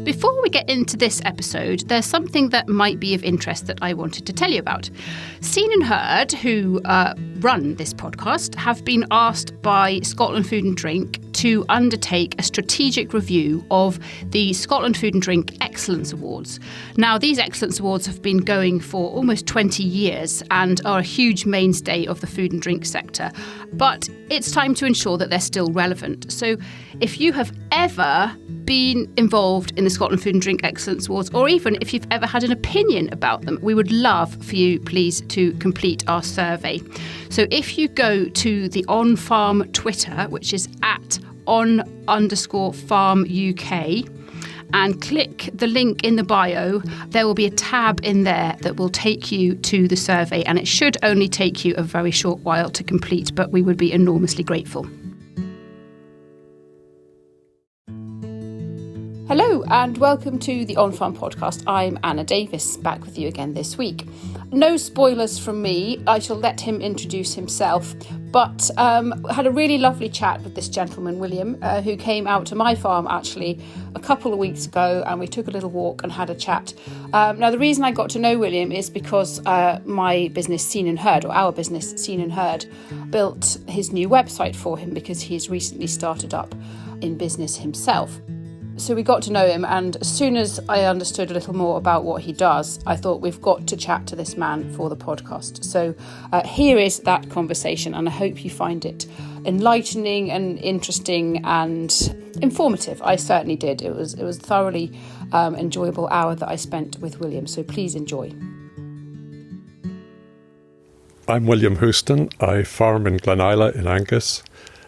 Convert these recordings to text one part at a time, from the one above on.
Before we get into this episode, there's something that might be of interest that I wanted to tell you about. Scene and Heard, who run this podcast, have been asked by Scotland Food and Drink to undertake a strategic review of the Scotland Food and Drink Excellence Awards. Now, these Excellence Awards have been going for almost 20 years and are a huge mainstay of the food and drink sector. But it's time to ensure that they're still relevant. So if you have ever been involved in the Scotland Food and Drink Excellence Awards, or even if you've ever had an opinion about them, we would love for you, please, to complete our survey. So if you go to the On Farm Twitter, which is at @on_farm UK, and click the link in the bio, there will be a tab in there that will take you to the survey, and it should only take you a very short while to complete, but we would be enormously grateful. Hello and welcome to the On Farm podcast. I'm Anna Davis, back with you again this week. No spoilers from me, I shall let him introduce himself, but had a really lovely chat with this gentleman, William, who came out to my farm actually a couple of weeks ago, and we took a little walk and had a chat. Now, the reason I got to know William is because my business, Scene and Heard, or our business, Scene and Heard, built his new website for him because he's recently started up in business himself. So we got to know him, and as soon as I understood a little more about what he does, I thought we've got to chat to this man for the podcast. So here is that conversation, and I hope you find it enlightening and interesting and informative. I certainly did. It was a thoroughly enjoyable hour that I spent with William, so please enjoy. I'm William Houstoun. I farm in Glenisla in Angus.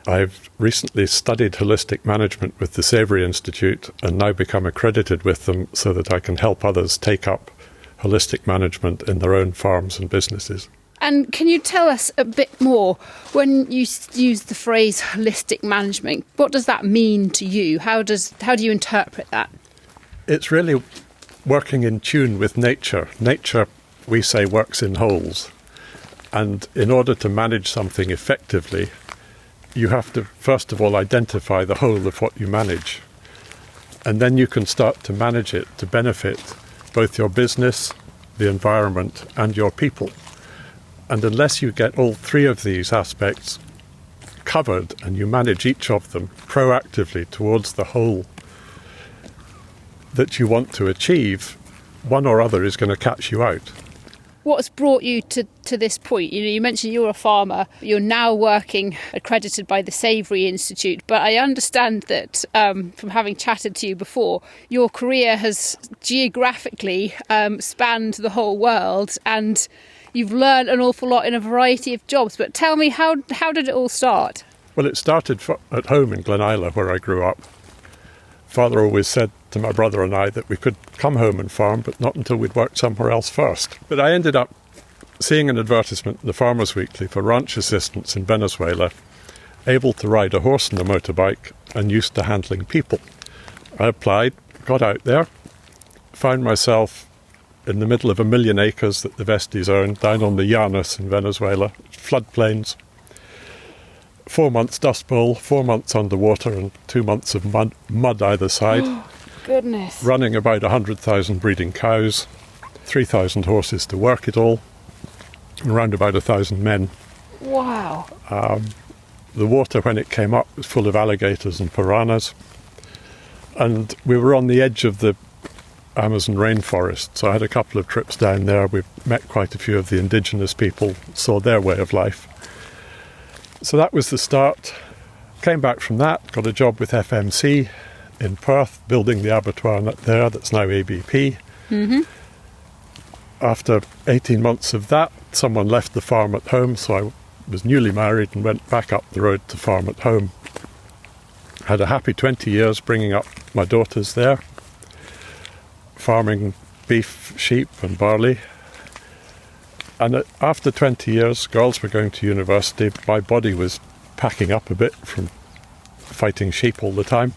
I've recently studied holistic management with the Savory Institute and now become accredited with them so that I can help others take up holistic management in their own farms and businesses. And can you tell us a bit more, when you use the phrase holistic management, what does that mean to you? How do you interpret that? It's really working in tune with nature. Nature, we say, works in wholes. And in order to manage something effectively, you have to, first of all, identify the whole of what you manage. And then you can start to manage it to benefit both your business, the environment, and your people. And unless you get all three of these aspects covered and you manage each of them proactively towards the whole that you want to achieve, one or other is going to catch you out. What's brought you to this point? You mentioned you're a farmer. You're now working accredited by the Savory Institute, but I understand that from having chatted to you before, your career has geographically spanned the whole world, and you've learned an awful lot in a variety of jobs. But tell me, how did it all start? Well, it started at home in Glenisla, where I grew up. Father always said to my brother and I that we could come home and farm, but not until we'd worked somewhere else first. But I ended up seeing an advertisement in the Farmers Weekly for ranch assistants in Venezuela, able to ride a horse and a motorbike and used to handling people. I applied, got out there, found myself in the middle of 1 million acres that the Vestis own, down on the Llanos in Venezuela, floodplains. 4 months Dust Bowl, 4 months underwater, and 2 months of mud either side. Oh, goodness. Running about 100,000 breeding cows, 3,000 horses to work it all, and around about 1,000 men. Wow. The water, when it came up, was full of alligators and piranhas. And we were on the edge of the Amazon rainforest, so I had a couple of trips down there. We met quite a few of the indigenous people, saw their way of life. So that was the start. Came back from that, got a job with FMC in Perth, building the abattoir there that's now ABP. Mm-hmm. After 18 months of that, someone left the farm at home, so I was newly married and went back up the road to farm at home. Had a happy 20 years bringing up my daughters there, farming beef, sheep and barley. And after 20 years, girls were going to university. My body was packing up a bit from fighting sheep all the time.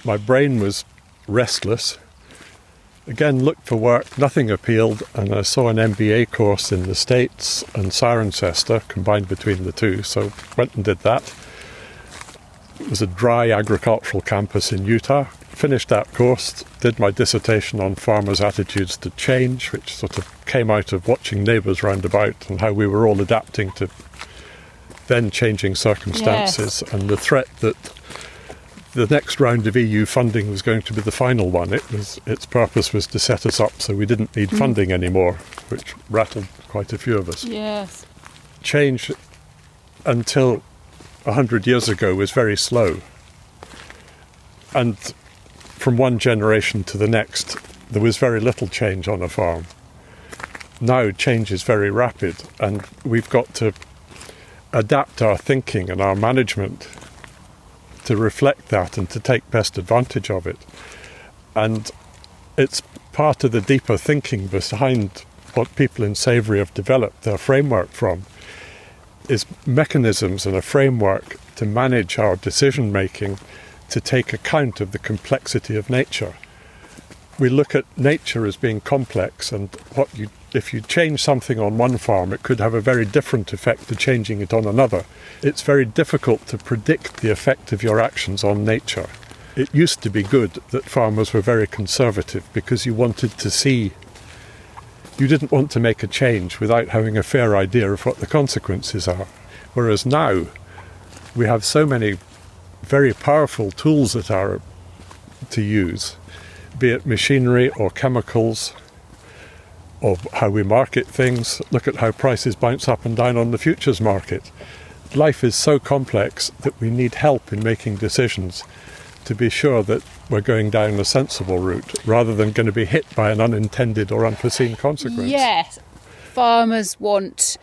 My brain was restless. Again, looked for work, nothing appealed, and I saw an MBA course in the States and Cirencester, combined between the two, so went and did that. It was a dry agricultural campus in Utah, finished that course, did my dissertation on farmers' attitudes to change, which sort of came out of watching neighbours round about and how we were all adapting to then changing circumstances, and the threat that the next round of EU funding was going to be the final one. Its purpose was to set us up so we didn't need funding anymore, which rattled quite a few of us. Yes. Change until 100 years ago was very slow. And from one generation to the next, there was very little change on a farm. Now change is very rapid, and we've got to adapt our thinking and our management to reflect that and to take best advantage of it. And it's part of the deeper thinking behind what people in Savory have developed their framework from, is mechanisms and a framework to manage our decision making, to take account of the complexity of nature. We look at nature as being complex, and if you change something on one farm, it could have a very different effect to changing it on another. It's very difficult to predict the effect of your actions on nature. It used to be good that farmers were very conservative because you didn't want to make a change without having a fair idea of what the consequences are. Whereas now, we have so many very powerful tools to use, be it machinery or chemicals, or how we market things. Look at how prices bounce up and down on the futures market. Life is so complex that we need help in making decisions to be sure that we're going down a sensible route rather than going to be hit by an unintended or unforeseen consequence. Yes. Farmers want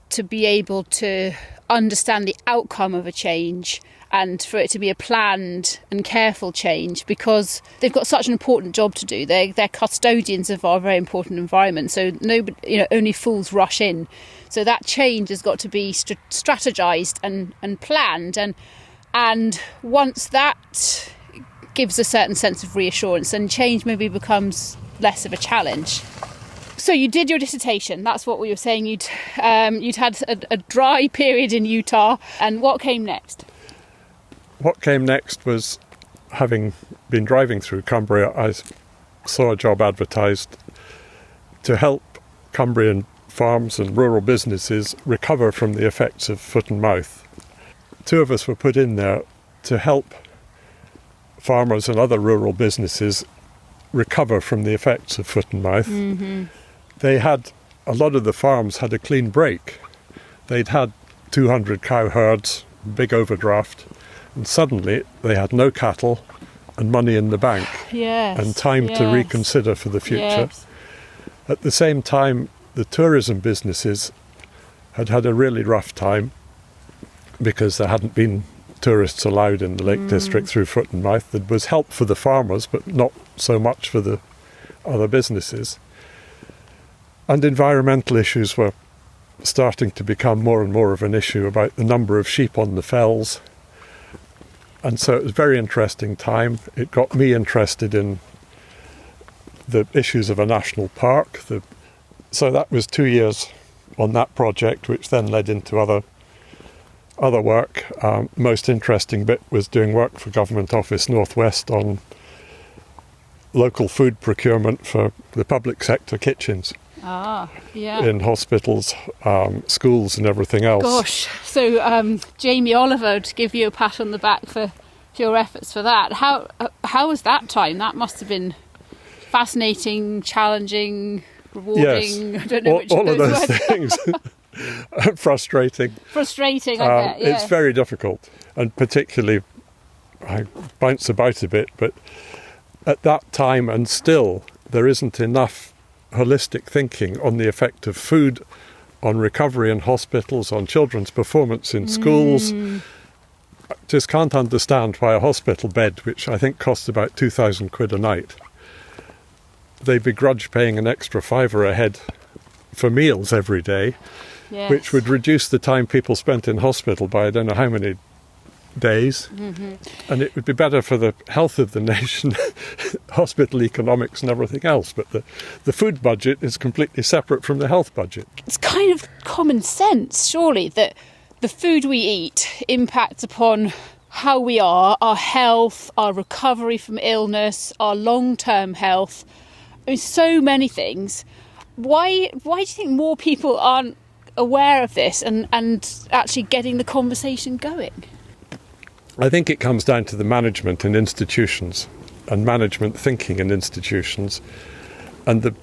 to be able to understand the outcome of a change and for it to be a planned and careful change, because they've got such an important job to do. They're custodians of our very important environment. So only fools rush in. So that change has got to be strategized and planned. And once that gives a certain sense of reassurance, then change maybe becomes less of a challenge. So you did your dissertation. That's what we were saying. You'd had a dry period in Utah. And what came next? What came next was, having been driving through Cumbria, I saw a job advertised to help Cumbrian farms and rural businesses recover from the effects of foot and mouth. 2 of us were put in there to help farmers and other rural businesses recover from the effects of foot and mouth. Mm-hmm. A lot of the farms had a clean break. They'd had 200 cow herds, big overdraft, and suddenly they had no cattle and money in the bank, and time to reconsider for the future. Yes. At the same time, the tourism businesses had a really rough time because there hadn't been tourists allowed in the Lake District through foot and mouth. There was help for the farmers, but not so much for the other businesses. And environmental issues were starting to become more and more of an issue about the number of sheep on the fells. And so it was a very interesting time. It got me interested in the issues of a national park. So that was 2 years on that project, which then led into other work. Most interesting bit was doing work for Government Office Northwest on local food procurement for the public sector kitchens. In hospitals, schools and everything else. Gosh, so Jamie Oliver, to give you a pat on the back for your efforts for that. How was that time? That must have been fascinating, challenging, rewarding. Yes, I don't know all of those things. Frustrating. Frustrating, I bet, yes. It's very difficult, and particularly, I bounce about a bit, but at that time and still, there isn't enough holistic thinking on the effect of food, on recovery in hospitals, on children's performance in schools. I just can't understand why a hospital bed, which I think costs about 2,000 quid a night, they begrudge paying an extra £5 a head for meals every day, which would reduce the time people spent in hospital by I don't know how many days. And it would be better for the health of the nation, hospital economics and everything else, but the food budget is completely separate from the health budget. It's kind of common sense, surely, that the food we eat impacts upon how we are, our health, our recovery from illness, our long-term health. I mean, so many things. Why do you think more people aren't aware of this and actually getting the conversation going? I think it comes down to the management in institutions and management thinking in institutions, and the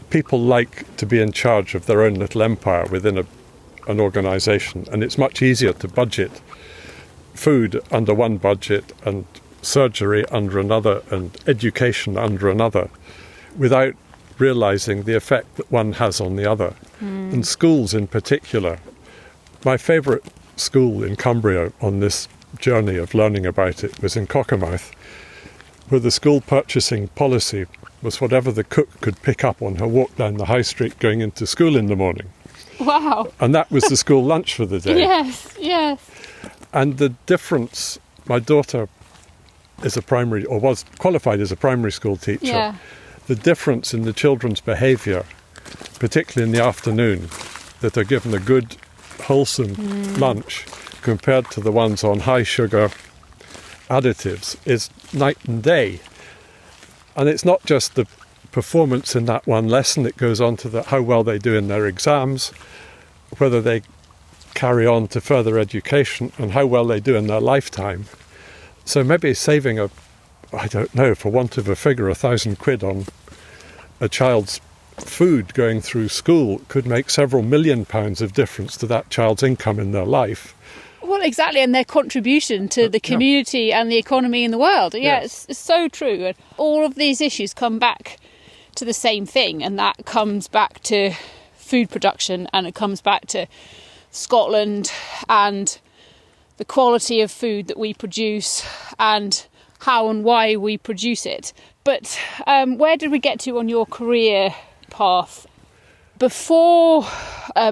people like to be in charge of their own little empire within an organisation, and it's much easier to budget food under one budget and surgery under another and education under another without realising the effect that one has on the other. And schools in particular. My favourite school in Cumbria on this journey of learning about it was in Cockermouth, where the school purchasing policy was whatever the cook could pick up on her walk down the high street going into school in the morning. Wow. And that was the school lunch for the day. Yes. And the difference, my daughter is was qualified as a primary school teacher. Yeah. The difference in the children's behaviour, particularly in the afternoon, that they're given a good, wholesome lunch compared to the ones on high sugar additives, is night and day. And it's not just the performance in that one lesson, it goes on to how well they do in their exams, whether they carry on to further education, and how well they do in their lifetime. So maybe saving I don't know, for want of a figure, £1,000 on a child's food going through school could make several £1 million of difference to that child's income in their life. Well, exactly, and their contribution to the community and the economy in the world. Yeah, Yes. it's so true. And all of these issues come back to the same thing, and that comes back to food production, and it comes back to Scotland and the quality of food that we produce and how and why we produce it. But where did we get to on your career path? Before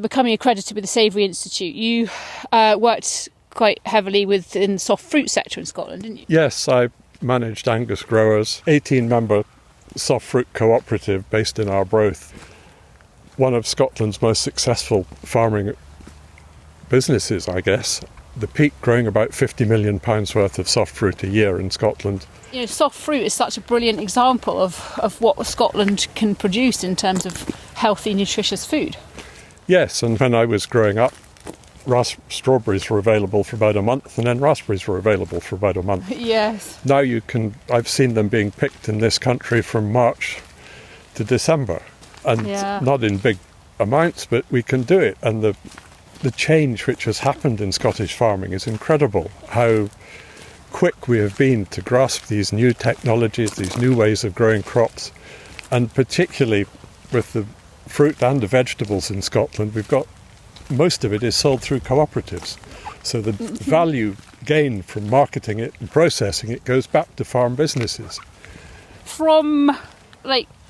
becoming accredited with the Savory Institute, you worked quite heavily within the soft fruit sector in Scotland, didn't you? Yes, I managed Angus Growers, 18-member soft fruit cooperative based in Arbroath, one of Scotland's most successful farming businesses, I guess. The peak growing about £50 million worth of soft fruit a year in Scotland. You know, soft fruit is such a brilliant example of what Scotland can produce in terms of healthy, nutritious food. Yes, and when I was growing up, strawberries were available for about a month, and then raspberries were available for about a month. Yes. Now I've seen them being picked in this country from March to December, and not in big amounts, but we can do it. And the change which has happened in Scottish farming is incredible. How quick we have been to grasp these new technologies, these new ways of growing crops, and particularly with the fruit and the vegetables in Scotland, we've got most of it is sold through cooperatives. So the value gain from marketing it and processing it goes back to farm businesses. From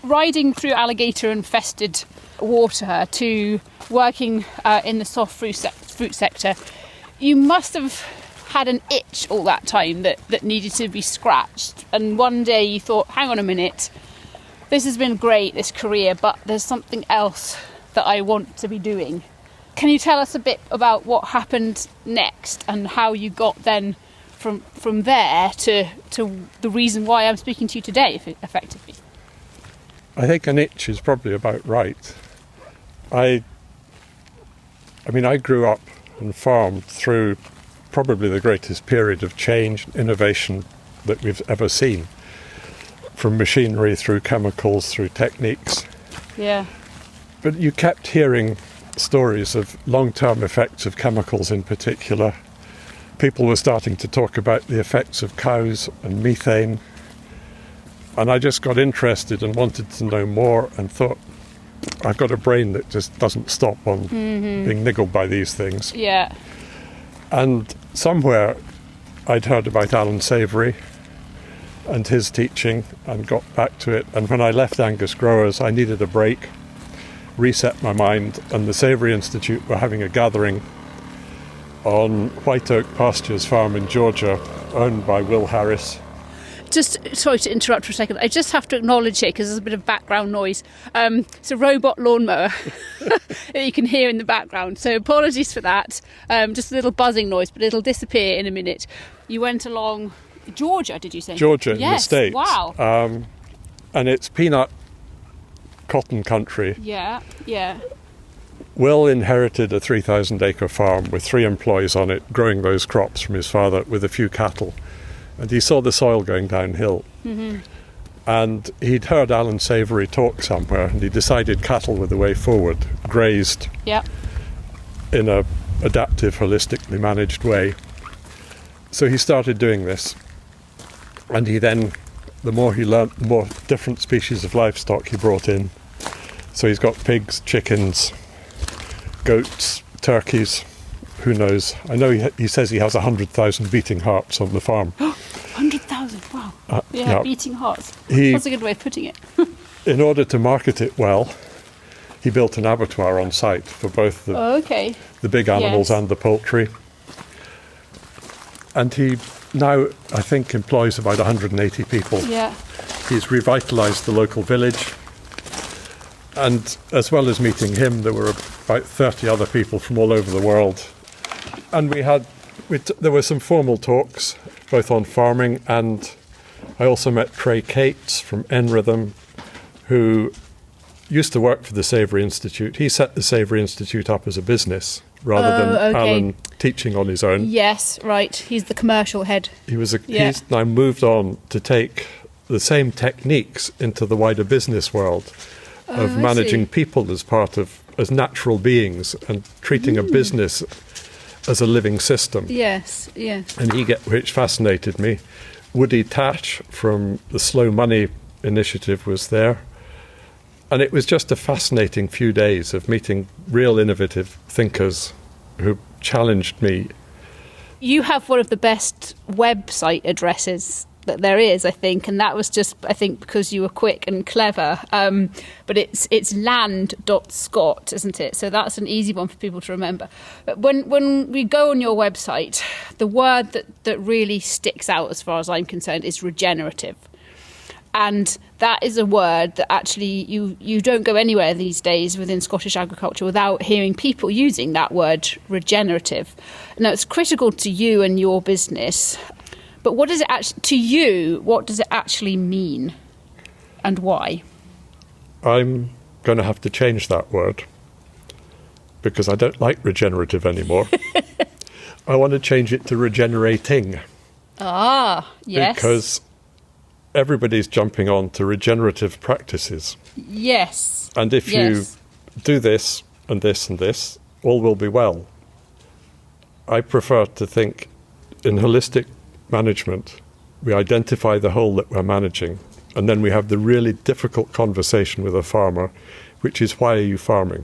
riding through alligator infested water to working in the soft fruit sector, you must have had an itch all that time that needed to be scratched, and one day you thought, hang on a minute, this has been great, this career, but there's something else that I want to be doing. Can you tell us a bit about what happened next and how you got then from there to the reason why I'm speaking to you today, effectively? I think an itch is probably about right. I grew up and farmed through probably the greatest period of change, innovation that we've ever seen, from machinery through chemicals, through techniques. Yeah. But you kept hearing stories of long-term effects of chemicals in particular. People were starting to talk about the effects of cows and methane. And I just got interested and wanted to know more and thought, I've got a brain that just doesn't stop on being niggled by these things. Yeah. And somewhere I'd heard about Alan Savory and his teaching and got back to it. And when I left Angus Growers, I needed a break, reset my mind, and the Savory Institute were having a gathering on White Oak Pastures farm in Georgia, owned by Will Harris. Just sorry to interrupt for a second. I just have to acknowledge it because there's a bit of background noise. It's a robot lawnmower that you can hear in the background. So apologies for that. Just a little buzzing noise, but it'll disappear in a minute. You went along Georgia, did you say? Georgia, yes, in the States. Wow. And it's peanut cotton country. Yeah. Will inherited a 3,000-acre farm with 3 employees on it, growing those crops from his father with a few cattle. And he saw the soil going downhill. Mm-hmm. And he'd heard Alan Savory talk somewhere, and he decided cattle were the way forward, grazed in a adaptive, holistically managed way. So he started doing this. And he then, the more he learnt, the more different species of livestock he brought in. So he's got pigs, chickens, goats, turkeys, who knows. I know he says he has 100,000 beating hearts on the farm. 100,000, wow. Beating hearts. That's a good way of putting it. In order to market it well, he built an abattoir on site for both the big animals and the poultry. And he now, I think, employs about 180 people. Yeah. He's revitalised the local village. And as well as meeting him, there were about 30 other people from all over the world. And there were some formal talks, both on farming, and I also met Trey Cates from NRhythm, who used to work for the Savory Institute. He set the Savory Institute up as a business rather than Alan teaching on his own. Yes, right. He's the commercial head. He's now moved on to take the same techniques into the wider business world of managing people as natural beings and treating a business as a living system. Yes. And which fascinated me. Woody Tash from the Slow Money Initiative was there. And it was just a fascinating few days of meeting real innovative thinkers who challenged me. You have one of the best website addresses that there is, I think, and that was just, I think, because you were quick and clever. But it's land.scott, isn't it? So that's an easy one for people to remember. But when we go on your website, the word that really sticks out, as far as I'm concerned, is regenerative. And that is a word that actually you don't go anywhere these days within Scottish agriculture without hearing people using that word regenerative. Now, it's critical to you and your business. But what does it actually, to you, what does it actually mean and why? I'm going to have to change that word because I don't like regenerative anymore. I want to change it to regenerating. Ah, yes. Because everybody's jumping on to regenerative practices. Yes. And if you do this and this and this, all will be well. I prefer to think in holistic management, we identify the whole that we're managing, and then we have the really difficult conversation with a farmer, which is, why are you farming?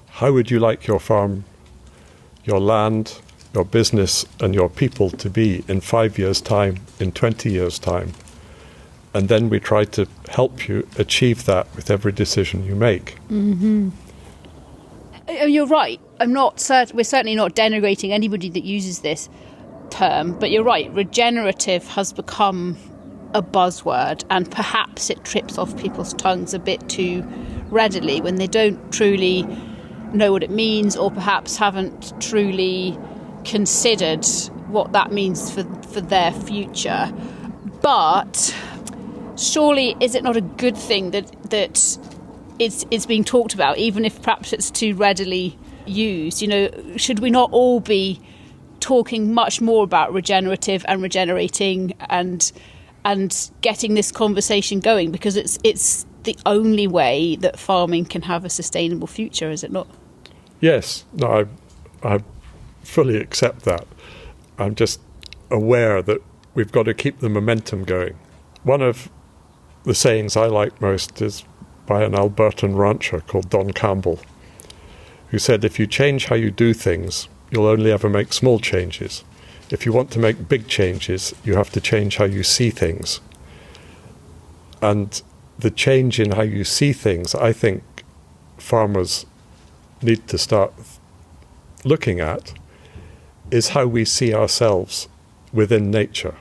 How would you like your farm, your land, your business, and your people to be in 5 years' time, in 20 years' time? And then we try to help you achieve that with every decision you make. Mm-hmm. You're right. We're certainly not denigrating anybody that uses this term, but you're right, regenerative has become a buzzword, and perhaps it trips off people's tongues a bit too readily when they don't truly know what it means, or perhaps haven't truly considered what that means for their future. But surely is it not a good thing that it's being talked about, even if perhaps it's too readily used? Should we not all be talking much more about regenerative and regenerating and getting this conversation going, because it's the only way that farming can have a sustainable future, is it not? Yes, no, I fully accept that. I'm just aware that we've got to keep the momentum going. One of the sayings I like most is by an Albertan rancher called Don Campbell, who said, if you change how you do things, you'll only ever make small changes. If you want to make big changes, you have to change how you see things. And the change in how you see things, I think farmers need to start looking at, is how we see ourselves within nature.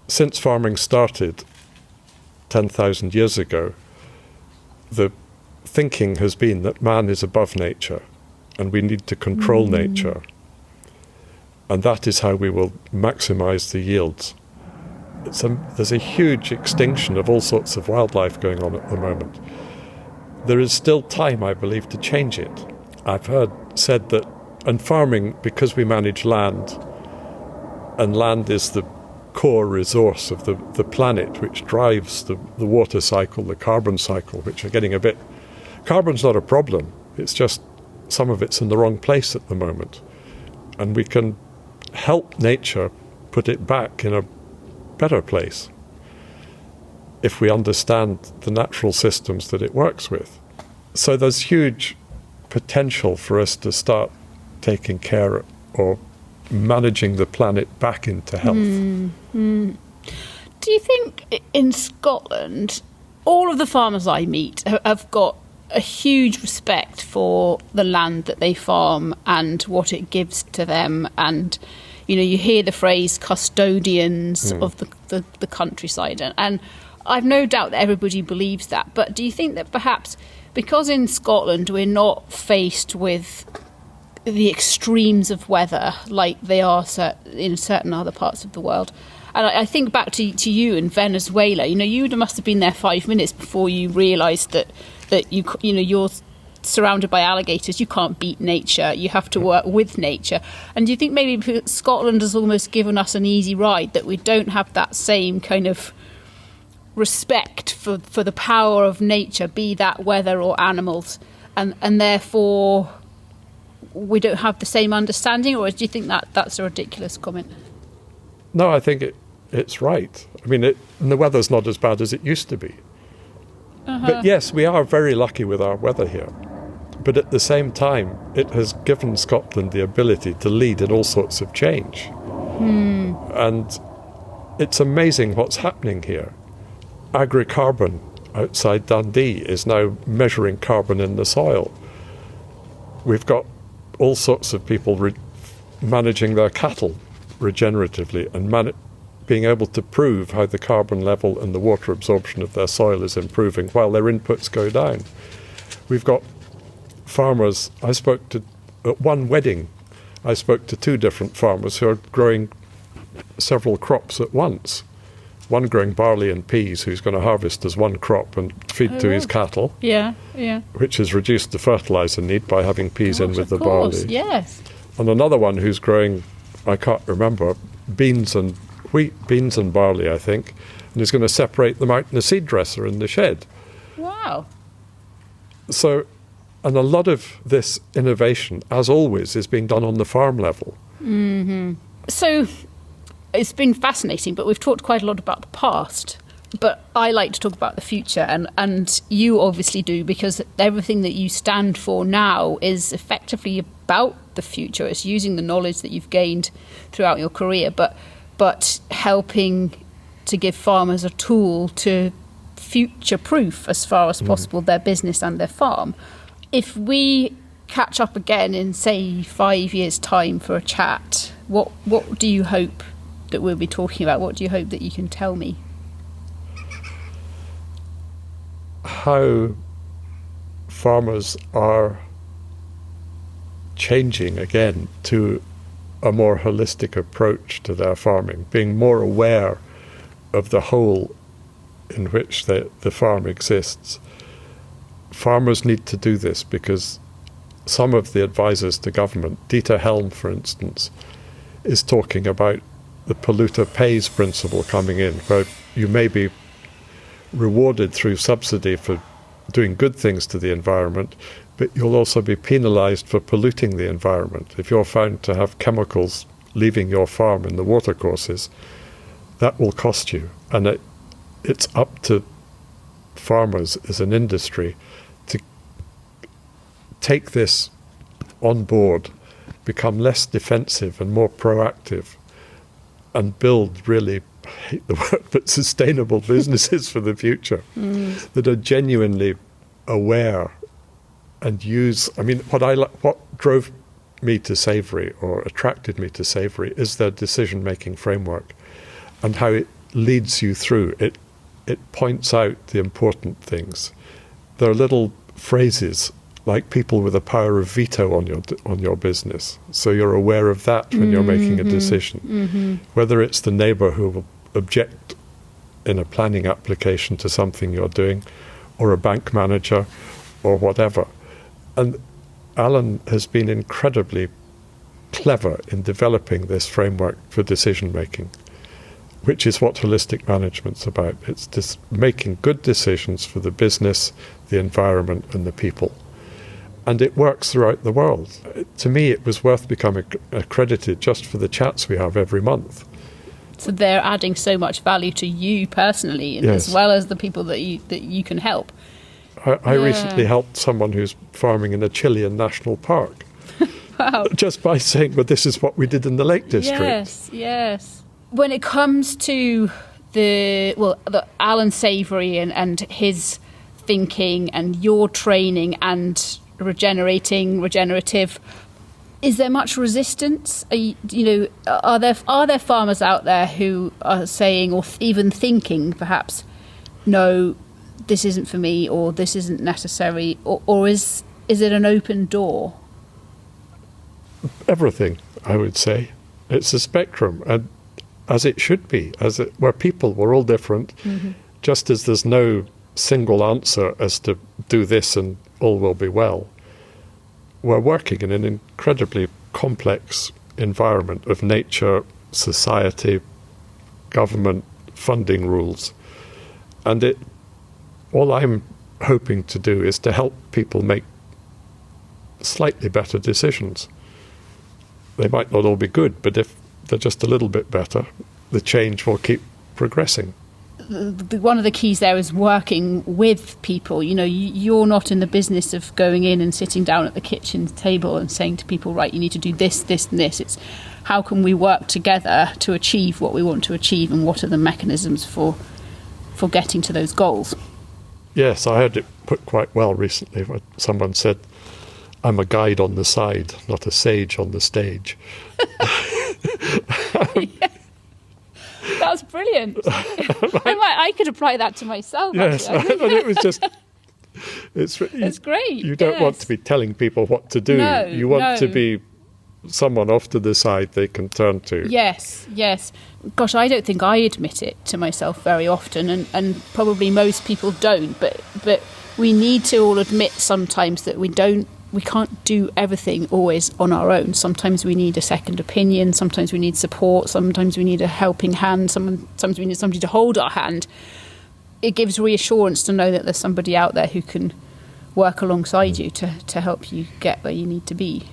since farming started 10,000 years ago, the thinking has been that man is above nature and we need to control nature. And that is how we will maximize the yields. There's a huge extinction of all sorts of wildlife going on at the moment. There is still time, I believe, to change it. I've heard said that, and farming, because we manage land, and land is the core resource of the planet, which drives the water cycle, the carbon cycle, which are getting a bit... Carbon's not a problem. It's just some of it's in the wrong place at the moment. And we can help nature put it back in a better place if we understand the natural systems that it works with. So there's huge potential for us to start taking care or managing the planet back into health. Do you think in Scotland, all of the farmers I meet have got a huge respect for the land that they farm and what it gives to them? And, you know, you hear the phrase custodians of the countryside. And I've no doubt that everybody believes that. But do you think that perhaps because in Scotland we're not faced with the extremes of weather like they are in certain other parts of the world? And I think back to you in Venezuela. You know, you must have been there 5 minutes before you realised that you're surrounded by alligators. You can't beat nature. You have to work with nature. And do you think maybe Scotland has almost given us an easy ride, that we don't have that same kind of respect for the power of nature, be that weather or animals, and therefore we don't have the same understanding? Or do you think that's a ridiculous comment? No, I think it's right. I mean, and the weather's not as bad as it used to be. But yes, we are very lucky with our weather here. But at the same time, it has given Scotland the ability to lead in all sorts of change. And it's amazing what's happening here. Agricarbon outside Dundee is now measuring carbon in the soil. We've got all sorts of people managing their cattle regeneratively and being able to prove how the carbon level and the water absorption of their soil is improving while their inputs go down. We've got farmers. At one wedding, I spoke to two different farmers who are growing several crops at once. One growing barley and peas, who's going to harvest as one crop and feed to his cattle. Yeah. Which has reduced the fertiliser need by having peas in with the barley. Yes. And another one who's growing, I can't remember, beans and barley, I think, and is going to separate them out in a seed dresser in the shed. Wow. So, and a lot of this innovation, as always, is being done on the farm level. So it's been fascinating, but we've talked quite a lot about the past. But I like to talk about the future, and you obviously do, because everything that you stand for now is effectively about the future. It's using the knowledge that you've gained throughout your career, but helping to give farmers a tool to future-proof as far as possible their business and their farm. If we catch up again in, say, 5 years' time for a chat, what do you hope that we'll be talking about? What do you hope that you can tell me? How farmers are changing again to a more holistic approach to their farming, being more aware of the whole in which the farm exists. Farmers need to do this because some of the advisors to government, Dieter Helm, for instance, is talking about the polluter pays principle coming in, where you may be rewarded through subsidy for doing good things to the environment, but you'll also be penalised for polluting the environment. If you're found to have chemicals leaving your farm in the watercourses, that will cost you. And it's up to farmers as an industry to take this on board, become less defensive and more proactive, and build really, I hate the word, but sustainable businesses for the future that are genuinely aware and use. I mean, what drove me to Savory or attracted me to Savory is their decision-making framework and how leads you through. It points out the important things. There are little phrases like people with a power of veto on your business. So you're aware of that when you're making a decision. Whether it's the neighbour who will object in a planning application to something you're doing, or a bank manager, or whatever. And Alan has been incredibly clever in developing this framework for decision making, which is what holistic management's about. It's just making good decisions for the business, the environment, and the people. And it works throughout the world. To me, it was worth becoming accredited just for the chats we have every month. So they're adding so much value to you personally, and Yes. as well as the people that you can help. I recently helped someone who's farming in a Chilean national park. Wow. Just by saying, well, this is what we did in the Lake District. Yes. When it comes to the Alan Savory and his thinking and your training and regenerative, is there much resistance? Are there farmers out there who are saying, or even thinking perhaps, no, this isn't for me, or this isn't necessary, or is it an open door? Everything, I would say. It's a spectrum, and as it should be, we're people, we're all different, just as there's no single answer as to do this and all will be well. We're working in an incredibly complex environment of nature, society, government, funding rules. And all I'm hoping to do is to help people make slightly better decisions. They might not all be good, but if they're just a little bit better, the change will keep progressing. One of the keys there is working with people. You're not in the business of going in and sitting down at the kitchen table and saying to people, right, you need to do this, this and this. It's how can we work together to achieve what we want to achieve, and what are the mechanisms for getting to those goals? Yes, I heard it put quite well recently when someone said, I'm a guide on the side, not a sage on the stage. That's brilliant. I could apply that to myself. Yes, actually. and it was just... It's great. You don't want to be telling people what to do. No, you want to be someone off to the side they can turn to. Yes. Gosh, I don't think I admit it to myself very often, and probably most people don't. But we need to all admit sometimes that we can't do everything always on our own. Sometimes we need a second opinion. Sometimes we need support. Sometimes we need a helping hand. Sometimes we need somebody to hold our hand. It gives reassurance to know that there's somebody out there who can work alongside you to help you get where you need to be.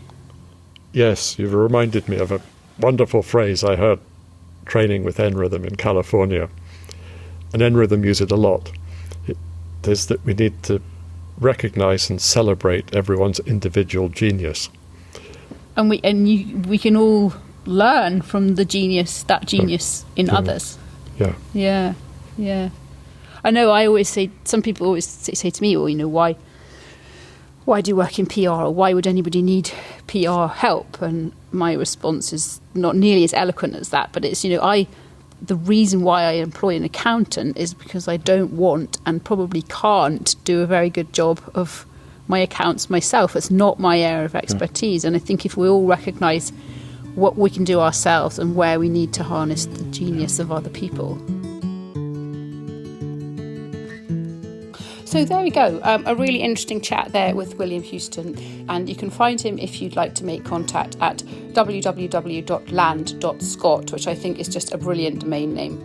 Yes, you've reminded me of a wonderful phrase I heard training with N-Rhythm in California. And N-Rhythm use it a lot. It is that we need to recognise and celebrate everyone's individual genius. And we can all learn from that genius in others. Yeah. I know I always say, some people always say to me, well, why do you work in PR, or why would anybody need PR help? And my response is not nearly as eloquent as that, but it's, the reason why I employ an accountant is because I don't want and probably can't do a very good job of my accounts myself. It's not my area of expertise. And I think if we all recognise what we can do ourselves and where we need to harness the genius of other people. So there we go, a really interesting chat there with William Houstoun, and you can find him if you'd like to make contact at www.land.scot, which I think is just a brilliant domain name.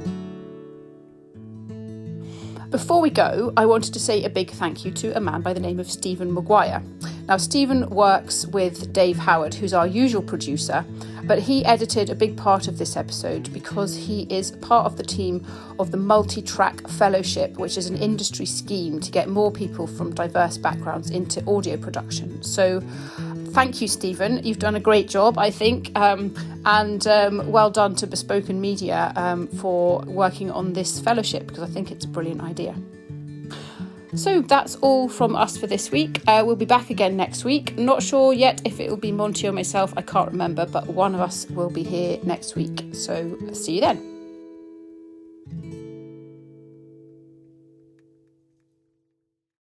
Before we go, I wanted to say a big thank you to a man by the name of Stephen Maguire. Now, Stephen works with Dave Howard, who's our usual producer, but he edited a big part of this episode because he is part of the team of the Multi-Track Fellowship, which is an industry scheme to get more people from diverse backgrounds into audio production. So thank you, Stephen. You've done a great job, I think, and well done to Bespoken Media for working on this fellowship, because I think it's a brilliant idea. So that's all from us for this week. We'll be back again next week. Not sure yet if it will be Monty or myself, I can't remember, but one of us will be here next week. So see you then.